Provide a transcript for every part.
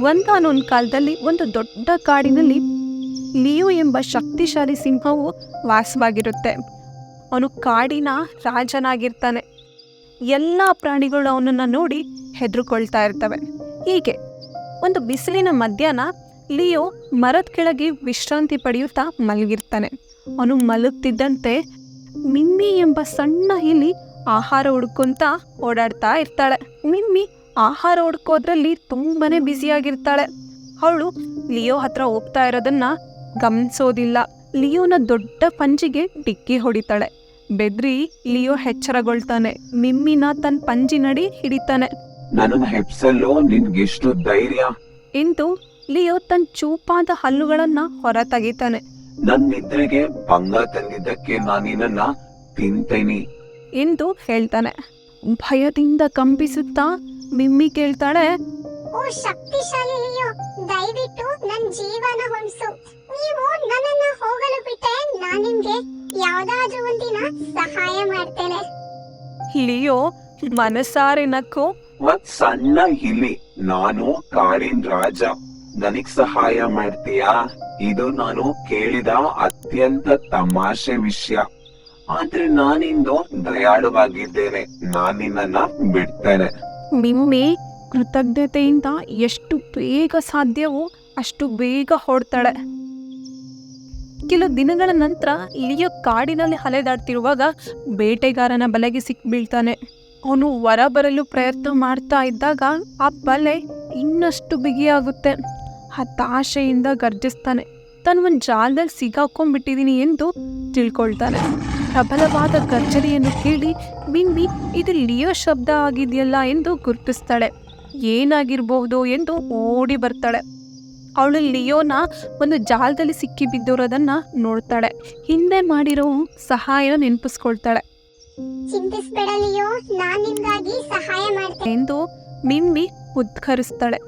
ಒಂದಾನೊಂದು ಕಾಲದಲ್ಲಿ ಒಂದು ದೊಡ್ಡ ಕಾಡಿನಲ್ಲಿ ಲಿಯೋ ಎಂಬ ಶಕ್ತಿಶಾಲಿ ಸಿಂಹವು ವಾಸವಾಗಿರುತ್ತೆ. ಅವನು ಕಾಡಿನ ರಾಜನಾಗಿರ್ತಾನೆ. ಎಲ್ಲ ಪ್ರಾಣಿಗಳು ಅವನನ್ನು ನೋಡಿ ಹೆದರ್ಕೊಳ್ತಾ ಇರ್ತವೆ. ಹೀಗೆ ಒಂದು ಬಿಸಿಲಿನ ಮಧ್ಯಾಹ್ನ ಲಿಯೋ ಮರದ ಕೆಳಗೆ ವಿಶ್ರಾಂತಿ ಪಡೆಯುತ್ತಾ ಮಲಗಿರ್ತಾನೆ. ಅವನು ಮಲಗ್ತಿದ್ದಂತೆ ಮಿಮ್ಮಿ ಎಂಬ ಸಣ್ಣ ಇಲಿ ಆಹಾರ ಹುಡ್ಕೊಂತ ಓಡಾಡ್ತಾ ಇರ್ತಾಳೆ. ಮಿಮ್ಮಿ ಆಹಾರ ಹುಡ್ಕೋದ್ರಲ್ಲಿ ತುಂಬಾನೇ ಬ್ಯುಸಿಯಾಗಿರ್ತಾಳೆ. ಅವಳು ಲಿಯೋ ಹತ್ರ ಹೋಗ್ತಾ ಇರೋದನ್ನ ಗಮನಿಸೋದಿಲ್ಲ. ಲಿಯೋನ ದೊಡ್ಡ ಪಂಜಿಗೆ ಡಿಕ್ಕಿ ಹೊಡಿತಾಳೆ. ಬೆದ್ರಿ ಲಿಯೋ ಎಚ್ಚರಗೊಳ್ತಾನೆ. ಮಿಮ್ಮಿನ ತನ್ನ ಪಂಜಿನಡಿ ಹಿಡಿತಾನೆ. ನನ್ನ ಹೆಪ್ಸಲ್ಲೋ ನಿನ್ಗೆಷ್ಟು ಧೈರ್ಯ ಎಂದು ಲಿಯೋ ತನ್ನ ಚೂಪಾದ ಹಲ್ಲುಗಳನ್ನ ಹೊರ ತೆಗಿತಾನೆ. ನನ್ನ ನಿದ್ರೆಗೆ ಭಂಗ ತಂದಿದ್ದಕ್ಕೆ ನಾನಿನ್ನ ತಿಂತೇನೆ ಎಂದು ಹೇಳ್ತಾನೆ. ಭಯದಿಂದ ಕಂಪಿಸುತ್ತಾ ಮಿಮ್ಮಿ ಕೇಳ್ತಾಳೆ, ಓ ಶಕ್ತಿಶಾಲಿ ಲಿಯೋ, ದಯವಿಟ್ಟು ನನ್ನ ಜೀವನ ಉಳಿಸು. ನೀವು ನನ್ನನ್ನ ಹೋಗಲು ಬಿಟ್ಟರೆ ನಾನು ನಿಮ್ಗೆ ಯಾವ್ದಾದ್ರೂ ಒಂದಿನ ಸಹಾಯ ಮಾಡ್ತೇನೆ. ಲಿಯೋ ಮನಸಾರೆ ನಕ್ಕು, ಮತ್ ಸಣ್ಣ ಇಲಿ, ನಾನು ಕಾಡಿನ ರಾಜ, ನನಗ್ ಸಹಾಯ ಮಾಡ್ತೀಯಾ? ಇದು ನಾನು ಕೇಳಿದ ಅತ್ಯಂತ ತಮಾಷೆ ವಿಷಯ. ಆದ್ರೆ ನಾನಿಂದು ದಯಾಳುವಾಗಿದ್ದೇನೆ, ನಾನಿನ್ನ ಬಿಡ್ತೇನೆ. ಮಿಮ್ಮಿ ಕೃತಜ್ಞತೆಯಿಂದ ಎಷ್ಟು ಬೇಗ ಸಾಧ್ಯವೋ ಅಷ್ಟು ಬೇಗ ಹೊಡ್ತಾಳೆ. ಕೆಲವು ದಿನಗಳ ನಂತರ ಲಿಯೋ ಕಾಡಿನಲ್ಲಿ ಅಲೆದಾಡ್ತಿರುವಾಗ ಬೇಟೆಗಾರನ ಬಲೆಗೆ ಸಿಕ್ಬೀಳ್ತಾನೆ. ಅವನು ಹೊರ ಬರಲು ಪ್ರಯತ್ನ ಮಾಡ್ತಾ ಇದ್ದಾಗ ಆ ಬಲೆ ಇನ್ನಷ್ಟು ಬಿಗಿಯಾಗುತ್ತೆ. ಹತಾಶೆಯಿಂದ ಗರ್ಜಿಸ್ತಾನೆ. ತಾನು ಒಂದು ಜಾಲದಲ್ಲಿ ಸಿಗಾಕೊಂಡ್ಬಿಟ್ಟಿದ್ದೀನಿ ಎಂದು ತಿಳ್ಕೊಳ್ತಾನೆ. ಪ್ರಬಲವಾದ ಗರ್ಜನೆಯನ್ನು ಕೇಳಿ ಮಿಮ್ಮಿ ಇದು ಲಿಯೋ ಶಬ್ದ ಆಗಿದೆಯಲ್ಲ ಎಂದು ಗುರುತಿಸ್ತಾಳೆ. ಏನಾಗಿರ್ಬಹುದು ಎಂದು ಓಡಿ ಬರ್ತಾಳೆ. ಅವಳು ಲಿಯೋನ ಒಂದು ಜಾಲದಲ್ಲಿ ಸಿಕ್ಕಿ ಬಿದ್ದಿರೋದನ್ನ ನೋಡ್ತಾಳೆ. ಹಿಂದೆ ಮಾಡಿರೋ ಸಹಾಯ ನೆನಪಿಸ್ಕೊಳ್ತಾಳೆ. ಚಿಂತಿಸ್ಬೇಡ ಲಿಯೋ, ನಾನ್ ನಿಮ್ಗಾಗಿ ಸಹಾಯ ಮಾಡ್ತೇನೆ ಎಂದು ಮಿಮ್ಮಿ ಉದ್ಘರಿಸ್ತಾಳೆ.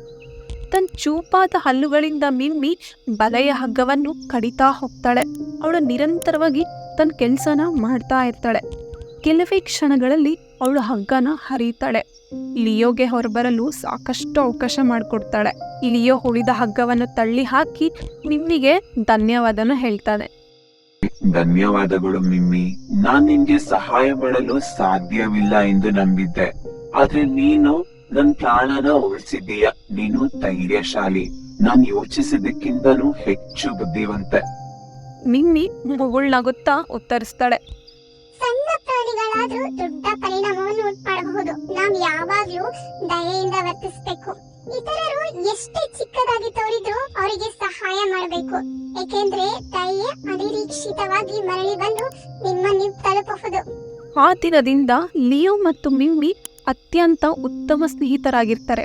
ತನ್ನ ಚೂಪಾದ ಹಲ್ಲುಗಳಿಂದ ಮಿಮ್ಮಿ ಬಲೆಯ ಹಗ್ಗವನ್ನು ಕಡಿತಾ ಹೋಗ್ತಾಳೆ. ಅವಳು ನಿರಂತರವಾಗಿ ತನ್ನ ಕೆಲಸನ ಮಾಡ್ತಾ ಇರ್ತಾಳೆ. ಕೆಲವೇ ಕ್ಷಣಗಳಲ್ಲಿ ಅವಳು ಹಗ್ಗನ ಹರಿತಾಳೆ. ಲಿಯೋಗೆ ಹೊರಬರಲು ಸಾಕಷ್ಟು ಅವಕಾಶ ಮಾಡಿಕೊಡ್ತಾಳೆ. ಲಿಯೋ ಉಳಿದ ಹಗ್ಗವನ್ನು ತಳ್ಳಿ ಹಾಕಿ ಮಿಮ್ಮಿಗೆ ಧನ್ಯವಾದನ ಹೇಳ್ತಾನೆ. ಧನ್ಯವಾದಗಳು ಮಿಮ್ಮಿ, ನಾನ್ ನಿನ್ಗೆ ಸಹಾಯ ಮಾಡಲು ಸಾಧ್ಯವಿಲ್ಲ ಎಂದು ನಂಬಿದ್ದೆ, ಆದ್ರೆ ನೀನು ನನ್ ಪ್ರಾಣನ ಉಳಿಸಿದ್ದೀಯ. ನೀನು ಧೈರ್ಯಶಾಲಿ, ನಾನ್ ಯೋಚಿಸಿದ್ದಕ್ಕಿಂತನೂ ಹೆಚ್ಚು ಬುದ್ಧಿವಂತೆ. ಮಿಮ್ಮಿ ಮುಗುಳ್ನಗುತ್ತಾ ಉತ್ತರಿಸ್ತಾಳೆ. ಸಣ್ಣ ಪ್ರಾಣಿಗಳಾದ್ರೂ ದೊಡ್ಡ ಪರಿಣಾಮವನ್ನು ಉಂಟು ಮಾಡಬಹುದು. ನಾವು ಯಾವಾಗ್ಲೂ ದಯೆಯಿಂದ ವರ್ತಿಸ್ಬೇಕು. ಇತರರು ಎಷ್ಟೇ ಚಿಕ್ಕದಾಗಿ ತೋರಿದ್ರು ಅವರಿಗೆ ಸಹಾಯ ಮಾಡಬೇಕು. ಏಕೆಂದ್ರೆ ದಯೆ ಅನಿರೀಕ್ಷಿತವಾಗಿ ಮರಳಿ ಬಂದು ನಿಮ್ಮನ್ನು ತಲುಪಬಹುದು. ಆ ದಿನದಿಂದ ಲಿಯೋ ಮತ್ತು ಮಿಮ್ಮಿ ಅತ್ಯಂತ ಉತ್ತಮ ಸ್ನೇಹಿತರಾಗಿರ್ತಾರೆ.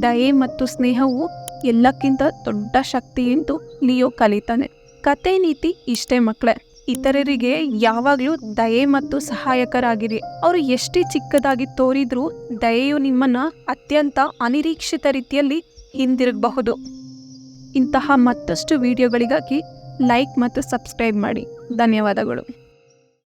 ದಯೆ ಮತ್ತು ಸ್ನೇಹವು ಎಲ್ಲಕ್ಕಿಂತ ದೊಡ್ಡ ಶಕ್ತಿ ಎಂದು ಲಿಯೋ ಕಲಿತಾನೆ. ಕತೆ ನೀತಿ ಇಷ್ಟೇ ಮಕ್ಕಳೇ, ಇತರರಿಗೆ ಯಾವಾಗಲೂ ದಯೆ ಮತ್ತು ಸಹಾಯಕರಾಗಿರಿ. ಅವರು ಎಷ್ಟೇ ಚಿಕ್ಕದಾಗಿ ತೋರಿದ್ರೂ ದಯೆಯು ನಿಮ್ಮನ್ನ ಅತ್ಯಂತ ಅನಿರೀಕ್ಷಿತ ರೀತಿಯಲ್ಲಿ ಹಿಂದಿರುಗಬಹುದು. ಇಂತಹ ಮತ್ತಷ್ಟು ವಿಡಿಯೋಗಳಿಗಾಗಿ ಲೈಕ್ ಮತ್ತು ಸಬ್ಸ್ಕ್ರೈಬ್ ಮಾಡಿ. ಧನ್ಯವಾದಗಳು.